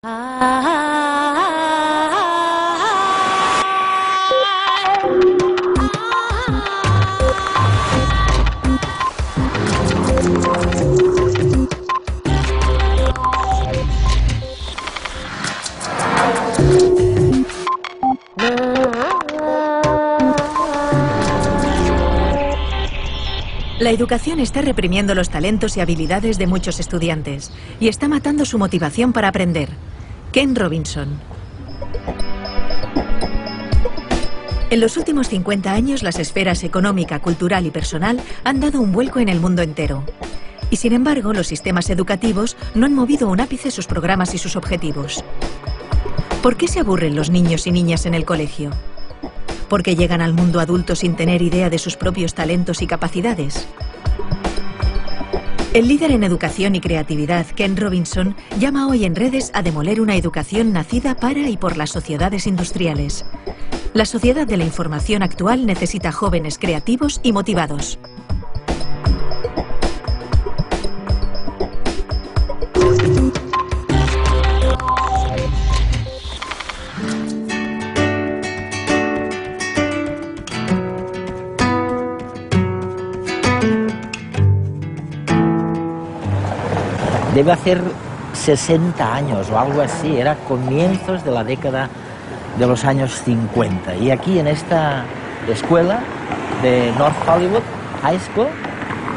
La educación está reprimiendo los talentos y habilidades de muchos estudiantes y está matando su motivación para aprender. Ken Robinson. En los últimos 50 años, las esferas económica, cultural y personal han dado un vuelco en el mundo entero. Y sin embargo, los sistemas educativos no han movido un ápice sus programas y sus objetivos. ¿Por qué se aburren los niños y niñas en el colegio? ¿Por qué llegan al mundo adulto sin tener idea de sus propios talentos y capacidades? El líder en educación y creatividad, Ken Robinson, llama hoy en redes a demoler una educación nacida para y por las sociedades industriales. La sociedad de la información actual necesita jóvenes creativos y motivados. Debe hacer 60 años o algo así, era comienzos de la década de los años 50. Y aquí en esta escuela de North Hollywood High School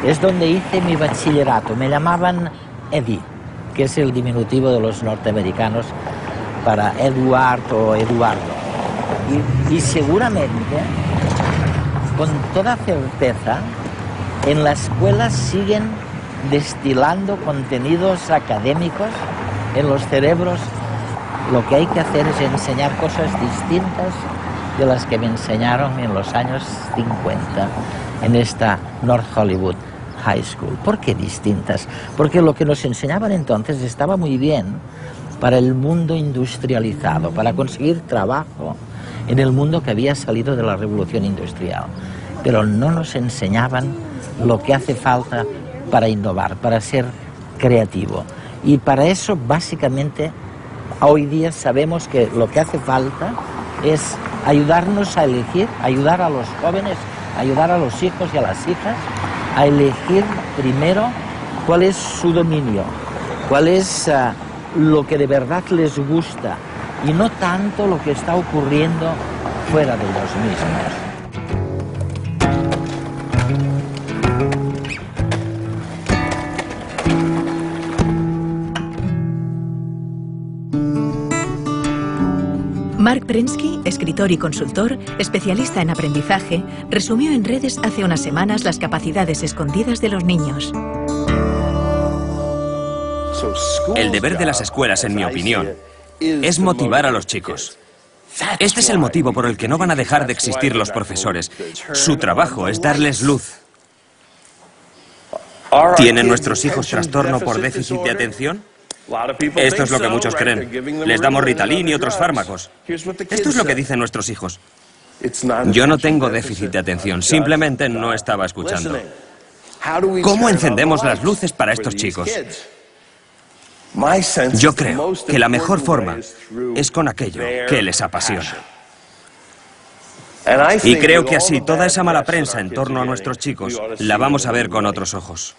es donde hice mi bachillerato. Me llamaban Eddie, que es el diminutivo de los norteamericanos para Edward o Eduardo. Y seguramente, con toda certeza, en la escuela siguen destilando contenidos académicos en los cerebros. Lo que hay que hacer es enseñar cosas distintas de las que me enseñaron en los años 50 en esta North Hollywood High School. ¿Por qué distintas? Porque lo que nos enseñaban entonces estaba muy bien para el mundo industrializado, para conseguir trabajo en el mundo que había salido de la revolución industrial. Pero no nos enseñaban lo que hace falta para innovar, para ser creativo. Y para eso, básicamente, hoy día sabemos que lo que hace falta es ayudarnos a elegir, ayudar a los jóvenes, ayudar a los hijos y a las hijas a elegir primero cuál es su dominio, cuál es lo que de verdad les gusta y no tanto lo que está ocurriendo fuera de ellos mismos. Mark Prensky, escritor y consultor, especialista en aprendizaje, resumió en redes hace unas semanas las capacidades escondidas de los niños. El deber de las escuelas, en mi opinión, es motivar a los chicos. Este es el motivo por el que no van a dejar de existir los profesores. Su trabajo es darles luz. ¿Tienen nuestros hijos trastorno por déficit de atención? Esto es lo que muchos creen. Les damos Ritalin y otros fármacos. Esto es lo que dicen nuestros hijos. Yo no tengo déficit de atención, simplemente no estaba escuchando. ¿Cómo encendemos las luces para estos chicos? Yo creo que la mejor forma es con aquello que les apasiona. Y creo que así toda esa mala prensa en torno a nuestros chicos la vamos a ver con otros ojos.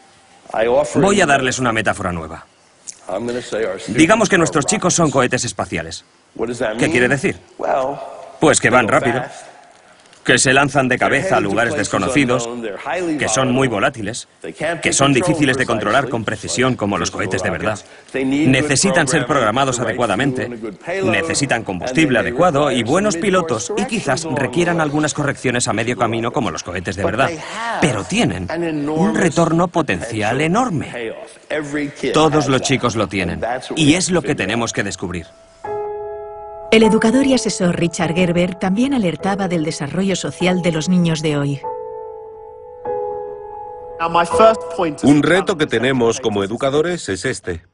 Voy a darles una metáfora nueva. Digamos que nuestros chicos son cohetes espaciales. ¿Qué quiere decir? Pues que van rápido, que se lanzan de cabeza a lugares desconocidos, que son muy volátiles, que son difíciles de controlar con precisión como los cohetes de verdad. Necesitan ser programados adecuadamente, necesitan combustible adecuado y buenos pilotos y quizás requieran algunas correcciones a medio camino como los cohetes de verdad. Pero tienen un retorno potencial enorme. Todos los chicos lo tienen y es lo que tenemos que descubrir. El educador y asesor Richard Gerber también alertaba del desarrollo social de los niños de hoy. Un reto que tenemos como educadores es este.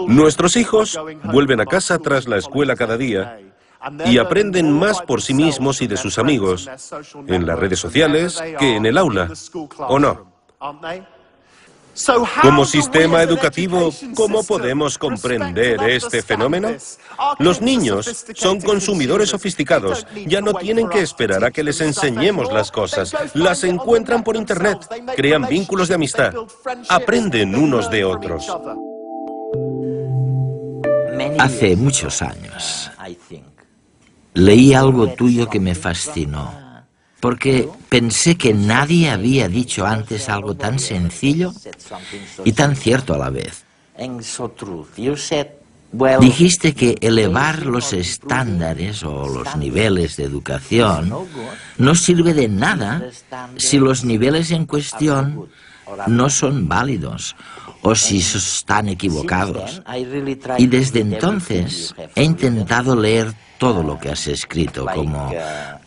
Nuestros hijos vuelven a casa tras la escuela cada día y aprenden más por sí mismos y de sus amigos en las redes sociales que en el aula, ¿o no? Como sistema educativo, ¿cómo podemos comprender este fenómeno? Los niños son consumidores sofisticados. Ya no tienen que esperar a que les enseñemos las cosas. Las encuentran por Internet, crean vínculos de amistad, aprenden unos de otros. Hace muchos años leí algo tuyo que me fascinó, porque pensé que nadie había dicho antes algo tan sencillo y tan cierto a la vez. Dijiste que elevar los estándares o los niveles de educación no sirve de nada si los niveles en cuestión no son válidos o si están equivocados. Y desde entonces he intentado leer todo lo que has escrito, como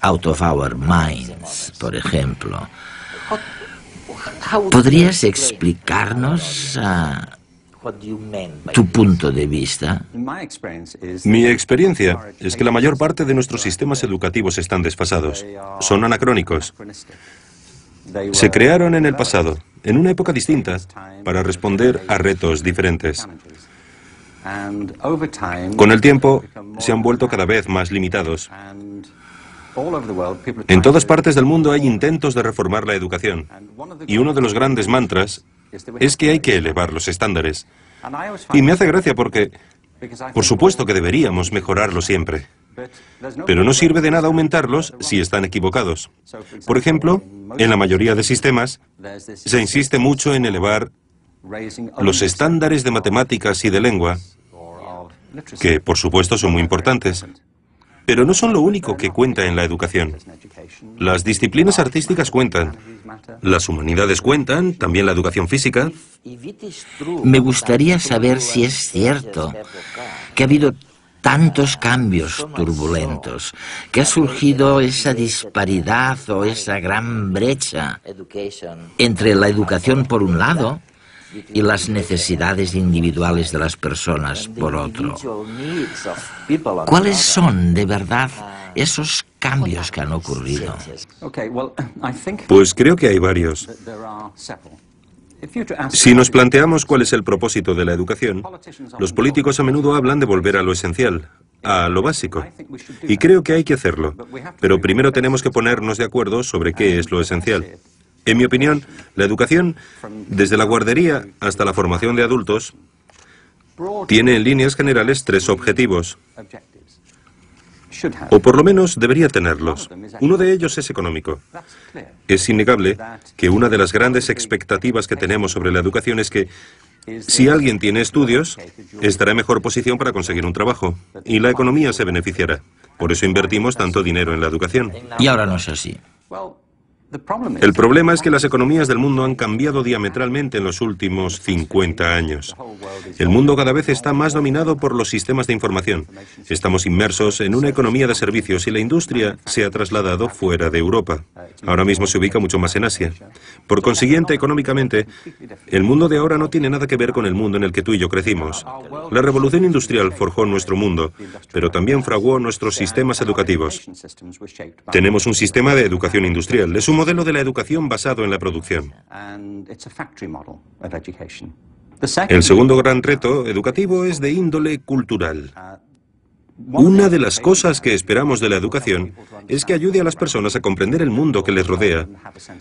Out of Our Minds, por ejemplo. ¿Podrías explicarnos tu punto de vista? Mi experiencia es que la mayor parte de nuestros sistemas educativos están desfasados, son anacrónicos. Se crearon en el pasado, en una época distinta, para responder a retos diferentes. Con el tiempo, se han vuelto cada vez más limitados. En todas partes del mundo hay intentos de reformar la educación, y uno de los grandes mantras es que hay que elevar los estándares. Y me hace gracia porque, por supuesto que deberíamos mejorarlos siempre, pero no sirve de nada aumentarlos si están equivocados. Por ejemplo, en la mayoría de sistemas, se insiste mucho en elevar los estándares de matemáticas y de lengua, que por supuesto son muy importantes, pero no son lo único que cuenta en la educación. Las disciplinas artísticas cuentan, las humanidades cuentan, también la educación física. Me gustaría saber si es cierto que ha habido tantos cambios turbulentos, que ha surgido esa disparidad o esa gran brecha entre la educación por un lado y las necesidades individuales de las personas por otro. ¿Cuáles son, de verdad, esos cambios que han ocurrido? Pues creo que hay varios. Si nos planteamos cuál es el propósito de la educación, los políticos a menudo hablan de volver a lo esencial, a lo básico. Y creo que hay que hacerlo, pero primero tenemos que ponernos de acuerdo sobre qué es lo esencial. En mi opinión, la educación, desde la guardería hasta la formación de adultos, tiene en líneas generales 3 objetivos. O por lo menos debería tenerlos. Uno de ellos es económico. Es innegable que una de las grandes expectativas que tenemos sobre la educación es que si alguien tiene estudios, estará en mejor posición para conseguir un trabajo, y la economía se beneficiará. Por eso invertimos tanto dinero en la educación. Y ahora no es así. El problema es que las economías del mundo han cambiado diametralmente en los últimos 50 años. El mundo cada vez está más dominado por los sistemas de información. Estamos inmersos en una economía de servicios y la industria se ha trasladado fuera de Europa. Ahora mismo se ubica mucho más en Asia. Por consiguiente, económicamente, el mundo de ahora no tiene nada que ver con el mundo en el que tú y yo crecimos. La revolución industrial forjó nuestro mundo, pero también fraguó nuestros sistemas educativos. Tenemos un sistema de educación industrial. Es un modelo de la educación basado en la producción. El segundo gran reto educativo es de índole cultural. Una de las cosas que esperamos de la educación es que ayude a las personas a comprender el mundo que les rodea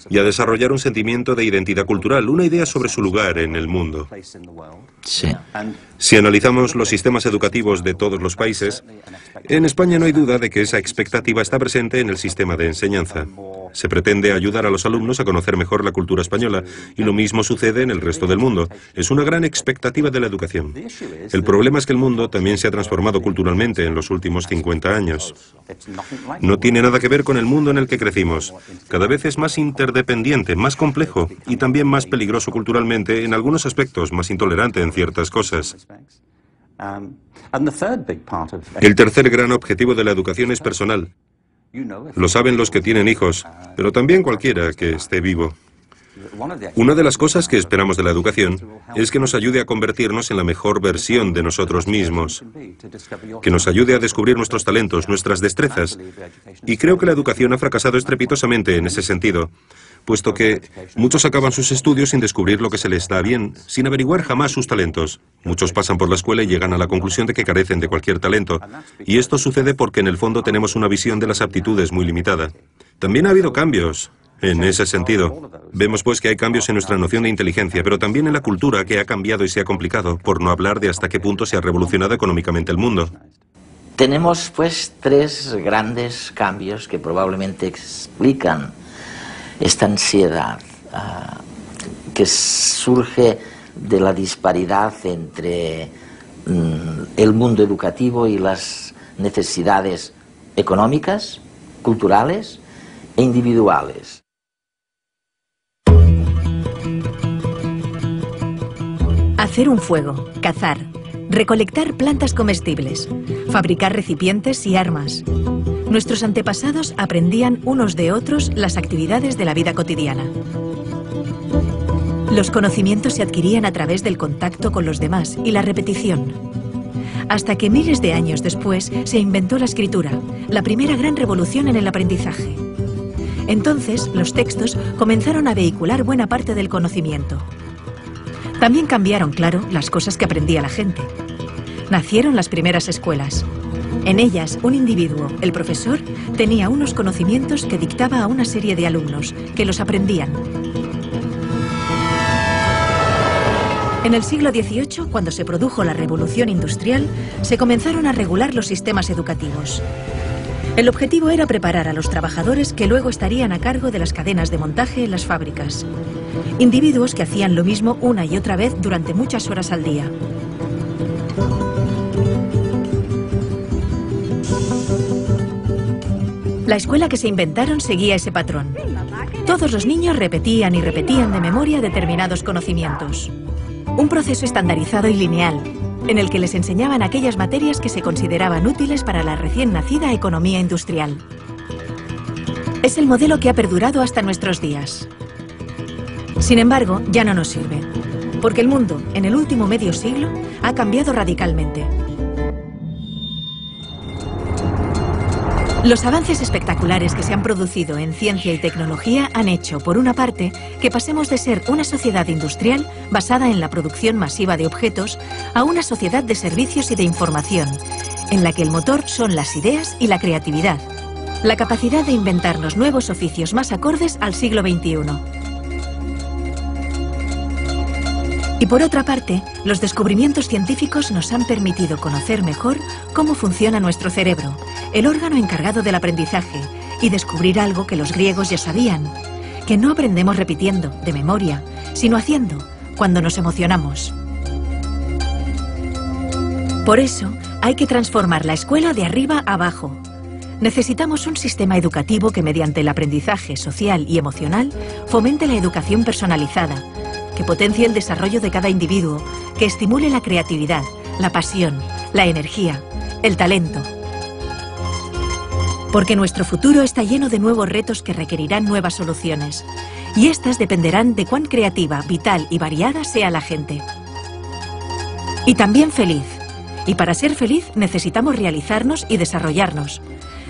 y a desarrollar un sentimiento de identidad cultural, una idea sobre su lugar en el mundo. Sí. Si analizamos los sistemas educativos de todos los países, en España no hay duda de que esa expectativa está presente en el sistema de enseñanza. Se pretende ayudar a los alumnos a conocer mejor la cultura española, y lo mismo sucede en el resto del mundo. Es una gran expectativa de la educación. El problema es que el mundo también se ha transformado culturalmente en los últimos 50 años. No tiene nada que ver con el mundo en el que crecimos. Cada vez es más interdependiente, más complejo y también más peligroso culturalmente en algunos aspectos, más intolerante en ciertas cosas. El tercer gran objetivo de la educación es personal. Lo saben los que tienen hijos, pero también cualquiera que esté vivo. Una de las cosas que esperamos de la educación es que nos ayude a convertirnos en la mejor versión de nosotros mismos, que nos ayude a descubrir nuestros talentos, nuestras destrezas. Y creo que la educación ha fracasado estrepitosamente en ese sentido, puesto que muchos acaban sus estudios sin descubrir lo que se les da bien, sin averiguar jamás sus talentos. Muchos pasan por la escuela y llegan a la conclusión de que carecen de cualquier talento. Y esto sucede porque en el fondo tenemos una visión de las aptitudes muy limitada. También ha habido cambios en ese sentido. Vemos pues que hay cambios en nuestra noción de inteligencia, pero también en la cultura, que ha cambiado y se ha complicado, por no hablar de hasta qué punto se ha revolucionado económicamente el mundo. Tenemos pues tres grandes cambios que probablemente explican esta ansiedad que surge de la disparidad entre el mundo educativo y las necesidades económicas, culturales e individuales. Hacer un fuego, cazar, recolectar plantas comestibles, fabricar recipientes y armas. Nuestros antepasados aprendían unos de otros las actividades de la vida cotidiana. Los conocimientos se adquirían a través del contacto con los demás y la repetición. Hasta que miles de años después se inventó la escritura, la primera gran revolución en el aprendizaje. Entonces, los textos comenzaron a vehicular buena parte del conocimiento. También cambiaron, claro, las cosas que aprendía la gente. Nacieron las primeras escuelas. En ellas, un individuo, el profesor, tenía unos conocimientos que dictaba a una serie de alumnos, que los aprendían. En el siglo XVIII, cuando se produjo la Revolución Industrial, se comenzaron a regular los sistemas educativos. El objetivo era preparar a los trabajadores que luego estarían a cargo de las cadenas de montaje en las fábricas. Individuos que hacían lo mismo una y otra vez durante muchas horas al día. La escuela que se inventaron seguía ese patrón. Todos los niños repetían y repetían de memoria determinados conocimientos. Un proceso estandarizado y lineal, en el que les enseñaban aquellas materias que se consideraban útiles para la recién nacida economía industrial. Es el modelo que ha perdurado hasta nuestros días. Sin embargo, ya no nos sirve, porque el mundo, en el último medio siglo, ha cambiado radicalmente. Los avances espectaculares que se han producido en ciencia y tecnología han hecho, por una parte, que pasemos de ser una sociedad industrial basada en la producción masiva de objetos a una sociedad de servicios y de información, en la que el motor son las ideas y la creatividad, la capacidad de inventarnos nuevos oficios más acordes al siglo XXI. Y por otra parte, los descubrimientos científicos nos han permitido conocer mejor cómo funciona nuestro cerebro, el órgano encargado del aprendizaje, y descubrir algo que los griegos ya sabían, que no aprendemos repitiendo, de memoria, sino haciendo, cuando nos emocionamos. Por eso, hay que transformar la escuela de arriba a abajo. Necesitamos un sistema educativo que mediante el aprendizaje social y emocional fomente la educación personalizada, que potencie el desarrollo de cada individuo, que estimule la creatividad, la pasión, la energía, el talento. Porque nuestro futuro está lleno de nuevos retos que requerirán nuevas soluciones. Y estas dependerán de cuán creativa, vital y variada sea la gente. Y también feliz. Y para ser feliz necesitamos realizarnos y desarrollarnos.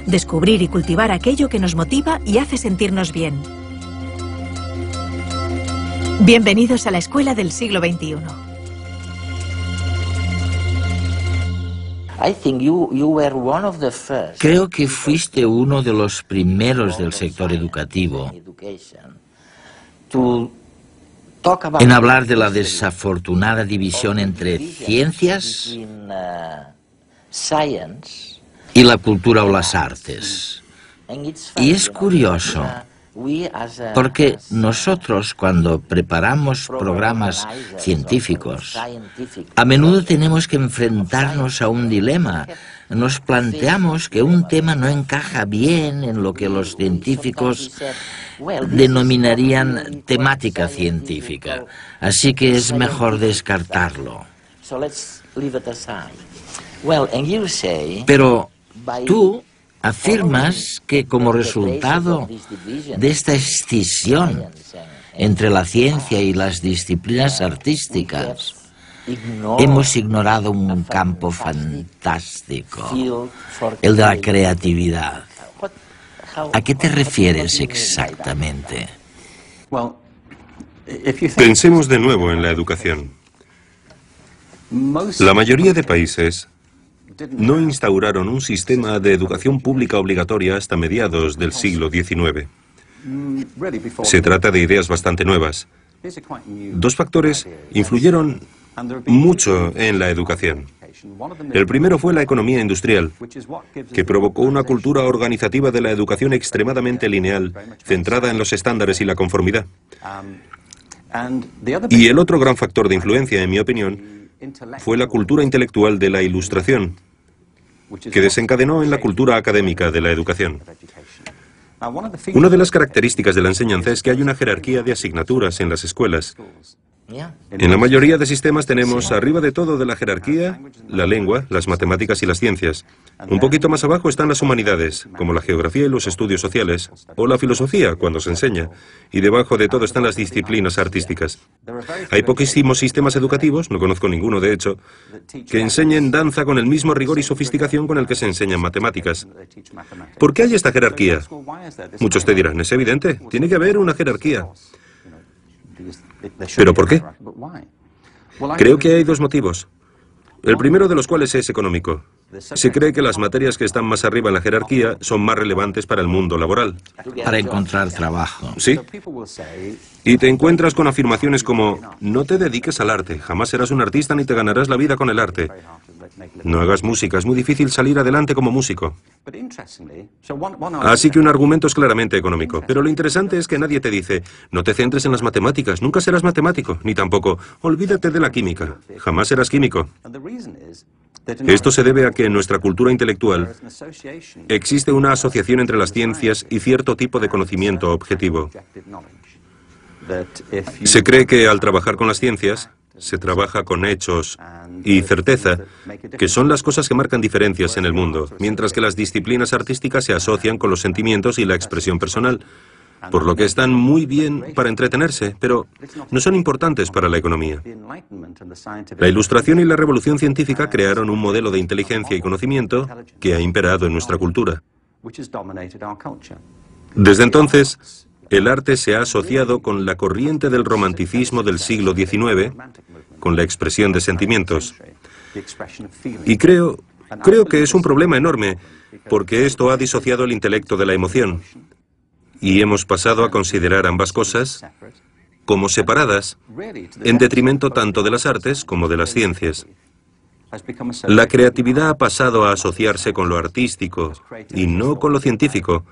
Descubrir y cultivar aquello que nos motiva y hace sentirnos bien. Bienvenidos a la escuela del siglo XXI. Creo que fuiste uno de los primeros del sector educativo en hablar de la desafortunada división entre ciencias y la cultura o las artes. Y es curioso, porque nosotros, cuando preparamos programas científicos, a menudo tenemos que enfrentarnos a un dilema. Nos planteamos que un tema no encaja bien en lo que los científicos denominarían temática científica, así que es mejor descartarlo. Pero tú afirmas que como resultado de esta escisión entre la ciencia y las disciplinas artísticas, hemos ignorado un campo fantástico, el de la creatividad. ¿A qué te refieres exactamente? Pensemos de nuevo en la educación. La mayoría de países no instauraron un sistema de educación pública obligatoria hasta mediados del siglo XIX. Se trata de ideas bastante nuevas. Dos factores influyeron mucho en la educación. El primero fue la economía industrial, que provocó una cultura organizativa de la educación extremadamente lineal, centrada en los estándares y la conformidad. Y el otro gran factor de influencia, en mi opinión, fue la cultura intelectual de la Ilustración, que desencadenó en la cultura académica de la educación. Una de las características de la enseñanza es que hay una jerarquía de asignaturas en las escuelas. En la mayoría de sistemas tenemos arriba de todo de la jerarquía la lengua, las matemáticas y las ciencias. Un poquito más abajo están las humanidades, como la geografía y los estudios sociales, o la filosofía, cuando se enseña. Y debajo de todo están las disciplinas artísticas. Hay poquísimos sistemas educativos, no conozco ninguno de hecho, que enseñen danza con el mismo rigor y sofisticación con el que se enseñan matemáticas. ¿Por qué hay esta jerarquía? Muchos te dirán, es evidente, tiene que haber una jerarquía. ¿Pero por qué? Creo que hay dos motivos. El primero de los cuales es económico. Se cree que las materias que están más arriba en la jerarquía son más relevantes para el mundo laboral. Para encontrar trabajo. Sí. Y te encuentras con afirmaciones como, no te dediques al arte, jamás serás un artista ni te ganarás la vida con el arte. No hagas música, es muy difícil salir adelante como músico. Así que un argumento es claramente económico. Pero lo interesante es que nadie te dice, no te centres en las matemáticas, nunca serás matemático, ni tampoco, olvídate de la química, jamás serás químico. Esto se debe a que en nuestra cultura intelectual existe una asociación entre las ciencias y cierto tipo de conocimiento objetivo. Se cree que al trabajar con las ciencias, se trabaja con hechos y certeza, que son las cosas que marcan diferencias en el mundo, mientras que las disciplinas artísticas se asocian con los sentimientos y la expresión personal, por lo que están muy bien para entretenerse, pero no son importantes para la economía. La Ilustración y la Revolución Científica crearon un modelo de inteligencia y conocimiento que ha imperado en nuestra cultura. Desde entonces, el arte se ha asociado con la corriente del romanticismo del siglo XIX, con la expresión de sentimientos. Y creo que es un problema enorme, porque esto ha disociado el intelecto de la emoción. Y hemos pasado a considerar ambas cosas como separadas, en detrimento tanto de las artes como de las ciencias. La creatividad ha pasado a asociarse con lo artístico y no con lo científico,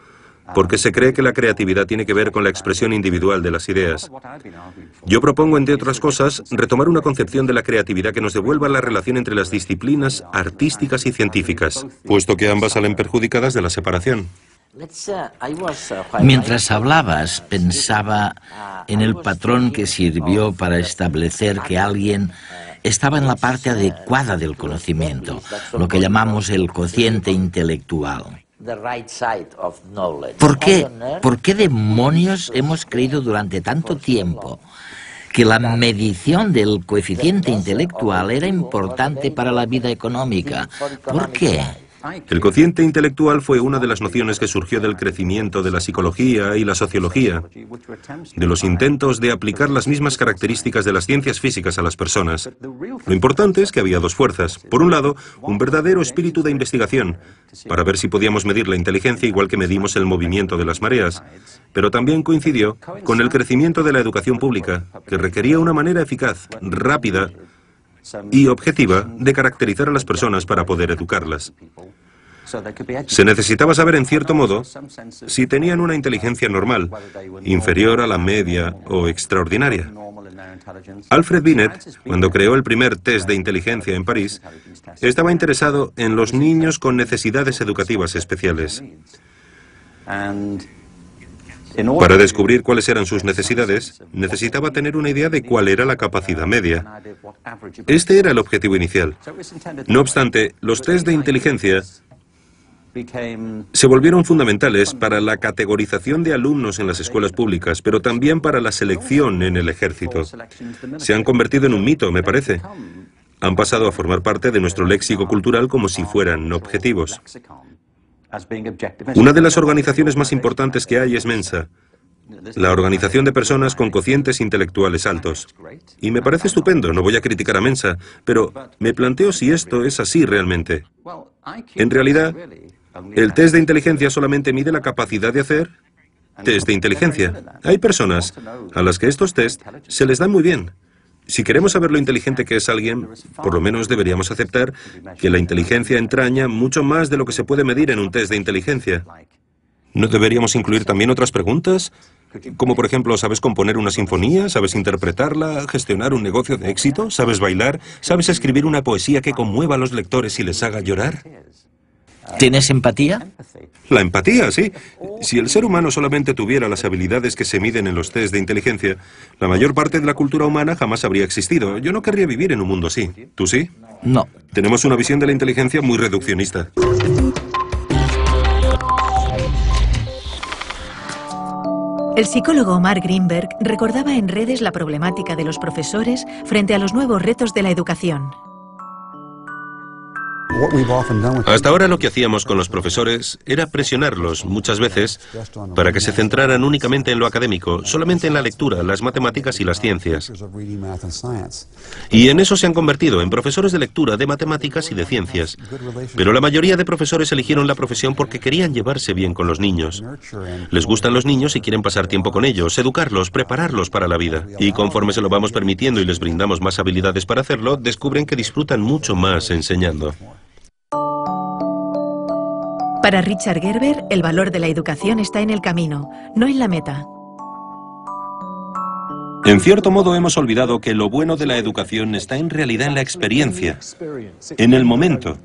porque se cree que la creatividad tiene que ver con la expresión individual de las ideas. Yo propongo, entre otras cosas, retomar una concepción de la creatividad que nos devuelva la relación entre las disciplinas artísticas y científicas, puesto que ambas salen perjudicadas de la separación. Mientras hablabas, pensaba en el patrón que sirvió para establecer que alguien estaba en la parte adecuada del conocimiento, lo que llamamos el cociente intelectual. ¿Por qué demonios hemos creído durante tanto tiempo que la medición del coeficiente intelectual era importante para la vida económica? ¿Por qué? El cociente intelectual fue una de las nociones que surgió del crecimiento de la psicología y la sociología, de los intentos de aplicar las mismas características de las ciencias físicas a las personas. Lo importante es que había dos fuerzas. Por un lado, un verdadero espíritu de investigación, para ver si podíamos medir la inteligencia igual que medimos el movimiento de las mareas, pero también coincidió con el crecimiento de la educación pública, que requería una manera eficaz, rápida y objetiva de caracterizar a las personas para poder educarlas. Se necesitaba saber, en cierto modo, si tenían una inteligencia normal, inferior a la media o extraordinaria. Alfred Binet, cuando creó el primer test de inteligencia en París, estaba interesado en los niños con necesidades educativas especiales. Para descubrir cuáles eran sus necesidades, necesitaba tener una idea de cuál era la capacidad media. Este era el objetivo inicial. No obstante, los test de inteligencia se volvieron fundamentales para la categorización de alumnos en las escuelas públicas, pero también para la selección en el ejército. Se han convertido en un mito, me parece. Han pasado a formar parte de nuestro léxico cultural como si fueran objetivos. Una de las organizaciones más importantes que hay es Mensa, la organización de personas con cocientes intelectuales altos. Y me parece estupendo, no voy a criticar a Mensa, pero me planteo si esto es así realmente. En realidad, el test de inteligencia solamente mide la capacidad de hacer test de inteligencia. Hay personas a las que estos test se les dan muy bien. Si queremos saber lo inteligente que es alguien, por lo menos deberíamos aceptar que la inteligencia entraña mucho más de lo que se puede medir en un test de inteligencia. ¿No deberíamos incluir también otras preguntas? Como por ejemplo, ¿sabes componer una sinfonía? ¿Sabes interpretarla? ¿Gestionar un negocio de éxito? ¿Sabes bailar? ¿Sabes escribir una poesía que conmueva a los lectores y les haga llorar? ¿Tienes empatía? La empatía, sí. Si el ser humano solamente tuviera las habilidades que se miden en los test de inteligencia, la mayor parte de la cultura humana jamás habría existido. Yo no querría vivir en un mundo así. ¿Tú sí? No. Tenemos una visión de la inteligencia muy reduccionista. El psicólogo Mark Greenberg recordaba en redes la problemática de los profesores frente a los nuevos retos de la educación. Hasta ahora lo que hacíamos con los profesores era presionarlos, muchas veces, para que se centraran únicamente en lo académico, solamente en la lectura, las matemáticas y las ciencias. Y en eso se han convertido, en profesores de lectura, de matemáticas y de ciencias. Pero la mayoría de profesores eligieron la profesión porque querían llevarse bien con los niños. Les gustan los niños y quieren pasar tiempo con ellos, educarlos, prepararlos para la vida. Y conforme se lo vamos permitiendo y les brindamos más habilidades para hacerlo, descubren que disfrutan mucho más enseñando. Para Richard Gerber, el valor de la educación está en el camino, no en la meta. En cierto modo hemos olvidado que lo bueno de la educación está en realidad en la experiencia, en el momento,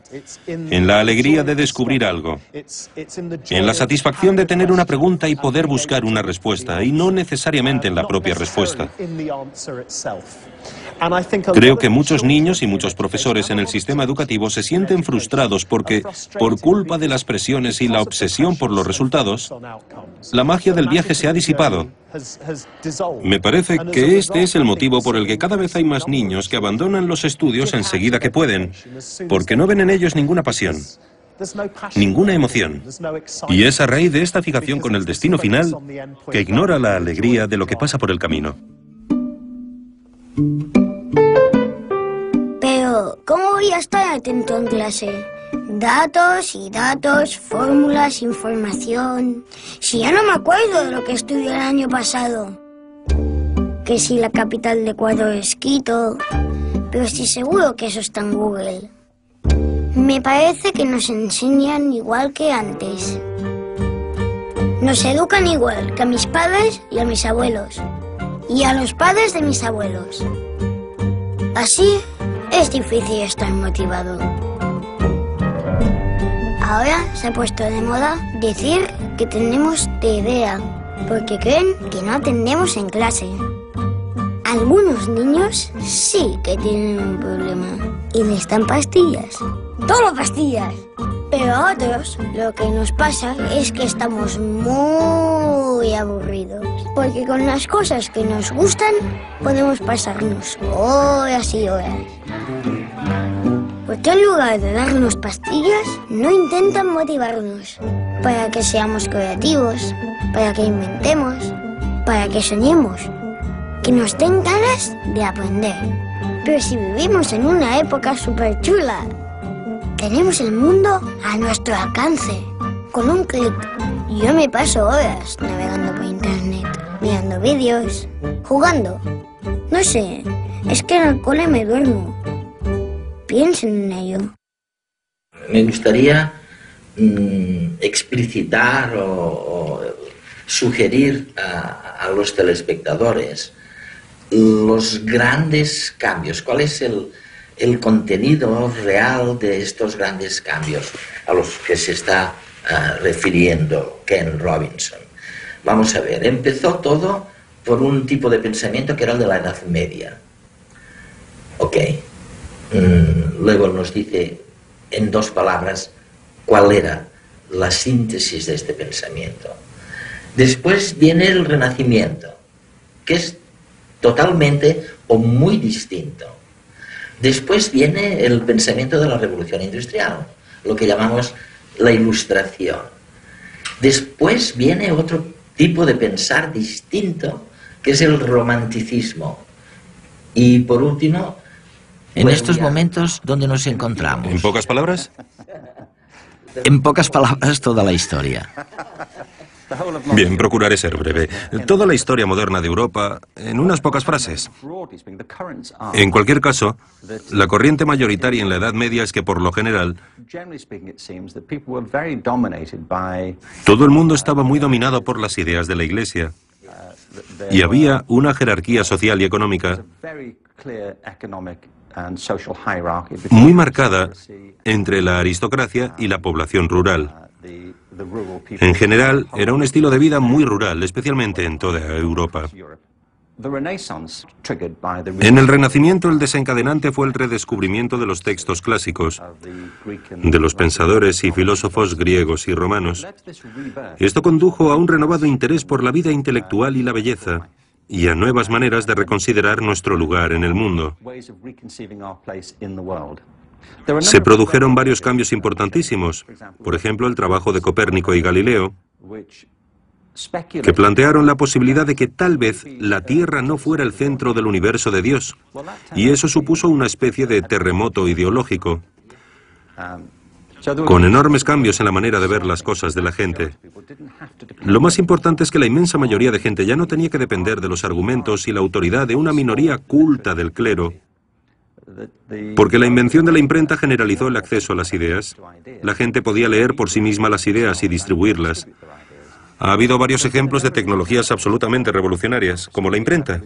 en la alegría de descubrir algo, en la satisfacción de tener una pregunta y poder buscar una respuesta, y no necesariamente en la propia respuesta. Creo que muchos niños y muchos profesores en el sistema educativo se sienten frustrados porque, por culpa de las presiones y la obsesión por los resultados, la magia del viaje se ha disipado. Me parece que este es el motivo por el que cada vez hay más niños que abandonan los estudios enseguida que pueden, porque no ven en ellos ninguna pasión, ninguna emoción. Y es a raíz de esta fijación con el destino final que ignora la alegría de lo que pasa por el camino. Pero, ¿cómo voy a estar atento en clase? Datos y datos, fórmulas, información... Si ya no me acuerdo de lo que estudié el año pasado. Que si la capital de Ecuador es Quito... Pero estoy seguro que eso está en Google. Me parece que nos enseñan igual que antes. Nos educan igual que a mis padres y a mis abuelos. Y a los padres de mis abuelos. Así es difícil estar motivado. Ahora se ha puesto de moda decir que tenemos TDA, porque creen que no atendemos en clase. Algunos niños sí que tienen un problema y les dan pastillas. ¡Todo pastillas! Pero a otros lo que nos pasa es que estamos muy aburridos. Porque con las cosas que nos gustan podemos pasarnos horas y horas. Porque en lugar de darnos pastillas, no intentan motivarnos para que seamos creativos, para que inventemos, para que soñemos, que nos den ganas de aprender. Pero si vivimos en una época súper chula, tenemos el mundo a nuestro alcance, con un clic. Yo me paso horas navegando por internet, mirando vídeos, jugando. No sé, es que en el cole me duermo. Piensen en ello. Me gustaría explicitar o sugerir a los telespectadores los grandes cambios. ¿Cuál es el contenido real de estos grandes cambios a los que se está refiriendo Ken Robinson? Vamos a ver, empezó todo por un tipo de pensamiento que era el de la Edad Media. Ok. Luego nos dice en dos palabras cuál era la síntesis de este pensamiento. Después viene el Renacimiento, que es totalmente o muy distinto. Después viene el pensamiento de la Revolución Industrial, lo que llamamos la Ilustración. Después viene otro tipo de pensar distinto, que es el romanticismo. Y por último, en estos momentos, ¿dónde nos encontramos? ¿En pocas palabras? En pocas palabras, toda la historia. Bien, procuraré ser breve. Toda la historia moderna de Europa, en unas pocas frases. En cualquier caso, la corriente mayoritaria en la Edad Media es que, por lo general, todo el mundo estaba muy dominado por las ideas de la Iglesia. Y había una jerarquía social y económica muy marcada entre la aristocracia y la población rural. En general, era un estilo de vida muy rural, especialmente en toda Europa. En el Renacimiento, el desencadenante fue el redescubrimiento de los textos clásicos, de los pensadores y filósofos griegos y romanos. Esto condujo a un renovado interés por la vida intelectual y la belleza, y a nuevas maneras de reconsiderar nuestro lugar en el mundo. Se produjeron varios cambios importantísimos, por ejemplo, el trabajo de Copérnico y Galileo, que plantearon la posibilidad de que tal vez la Tierra no fuera el centro del universo de Dios, y eso supuso una especie de terremoto ideológico, con enormes cambios en la manera de ver las cosas de la gente. Lo más importante es que la inmensa mayoría de gente ya no tenía que depender de los argumentos y la autoridad de una minoría culta del clero, porque la invención de la imprenta generalizó el acceso a las ideas. La gente podía leer por sí misma las ideas y distribuirlas. Ha habido varios ejemplos de tecnologías absolutamente revolucionarias, como la imprenta.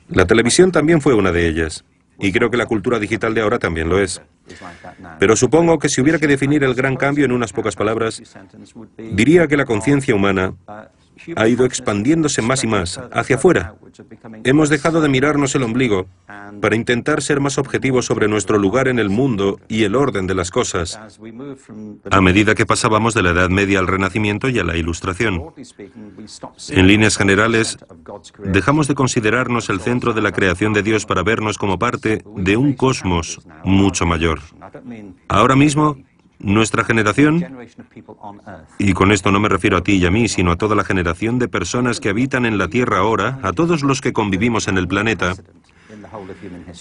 La televisión también fue una de ellas, y creo que la cultura digital de ahora también lo es. Pero supongo que si hubiera que definir el gran cambio en unas pocas palabras, diría que la conciencia humana ha ido expandiéndose más y más hacia afuera. Hemos dejado de mirarnos el ombligo para intentar ser más objetivos sobre nuestro lugar en el mundo y el orden de las cosas, a medida que pasábamos de la Edad Media al Renacimiento y a la Ilustración. En líneas generales, dejamos de considerarnos el centro de la creación de Dios para vernos como parte de un cosmos mucho mayor. Ahora mismo, nuestra generación, y con esto no me refiero a ti y a mí, sino a toda la generación de personas que habitan en la Tierra ahora, a todos los que convivimos en el planeta,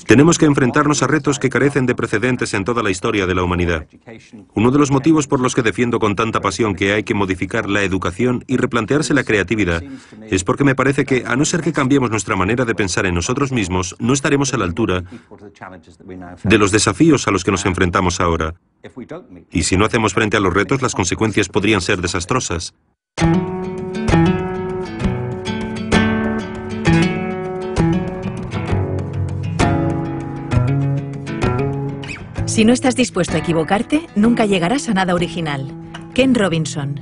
tenemos que enfrentarnos a retos que carecen de precedentes en toda la historia de la humanidad. Uno de los motivos por los que defiendo con tanta pasión que hay que modificar la educación y replantearse la creatividad es porque me parece que, a no ser que cambiemos nuestra manera de pensar en nosotros mismos, no estaremos a la altura de los desafíos a los que nos enfrentamos ahora. Y si no hacemos frente a los retos, las consecuencias podrían ser desastrosas. Si no estás dispuesto a equivocarte, nunca llegarás a nada original. Ken Robinson.